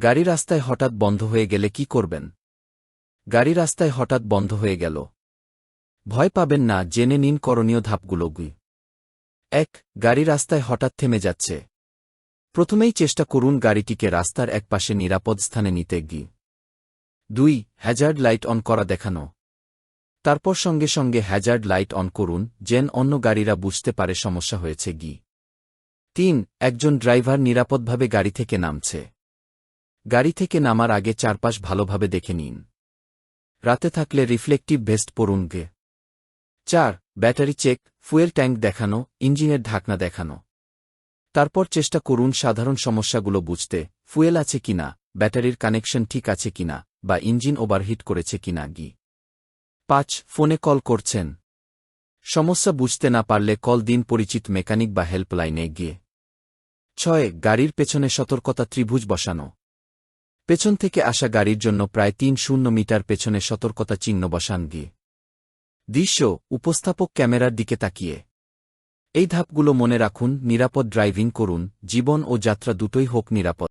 গাড়ি রাস্তায় হঠাৎ বন্ধ হয়ে গেলে কি করবেন? গাড়ি রাস্তায় হঠাৎ বন্ধ হয়ে গেল। ভয় পাবেন না, জেনে নিন করণীয় ধাপগুলো। ১. গাড়ি রাস্তায় হঠাৎ থেমে যাচ্ছে। প্রথমেই চেষ্টা করুন গাড়িটিকে রাস্তার একপাশে নিরাপদ স্থানে নিতে। ২. হ্যাজার্ড লাইট অন করা দেখানো। তারপর সঙ্গে সঙ্গে হ্যাজার্ড লাইট অন করুন, যেন অন্য গাড়িরা বুঝতে পারে সমস্যা হয়েছে। ৩. একজন ড্রাইভার নিরাপদভাবে গাড়ি থেকে নামছে। গাড়ি থেকে নামার আগে চারপাশ ভালোভাবে দেখে নিন। রাতে থাকলে রিফ্লেকটিভ ভেস্ট পরুন। ৪. ব্যাটারি চেক, ফুয়েল ট্যাঙ্ক দেখানো, ইঞ্জিনের ঢাকনা দেখানো। তারপর চেষ্টা করুন সাধারণ সমস্যাগুলো বুঝতে, ফুয়েল আছে কিনা, ব্যাটারির কানেকশন ঠিক আছে কিনা, বা ইঞ্জিন ওভারহিট করেছে কিনা। ৫. ফোনে কল করছেন। সমস্যা বুঝতে না পারলে কল দিন পরিচিত মেকানিক বা হেল্পলাইনে গিয়ে। ৬. গাড়ির পেছনে সতর্কতা ত্রিভুজ বসানো। পেছন থেকে আসা গাড়ির জন্য প্রায় ৩০ মিটার পেছনে সতর্কতা চিহ্ন বসান। দৃশ্য উপস্থাপক ক্যামেরার দিকে তাকিয়ে। এই ধাপগুলো মনে রাখুন, নিরাপদ ড্রাইভিং করুন, জীবন ও যাত্রা দুটোই হোক নিরাপদ।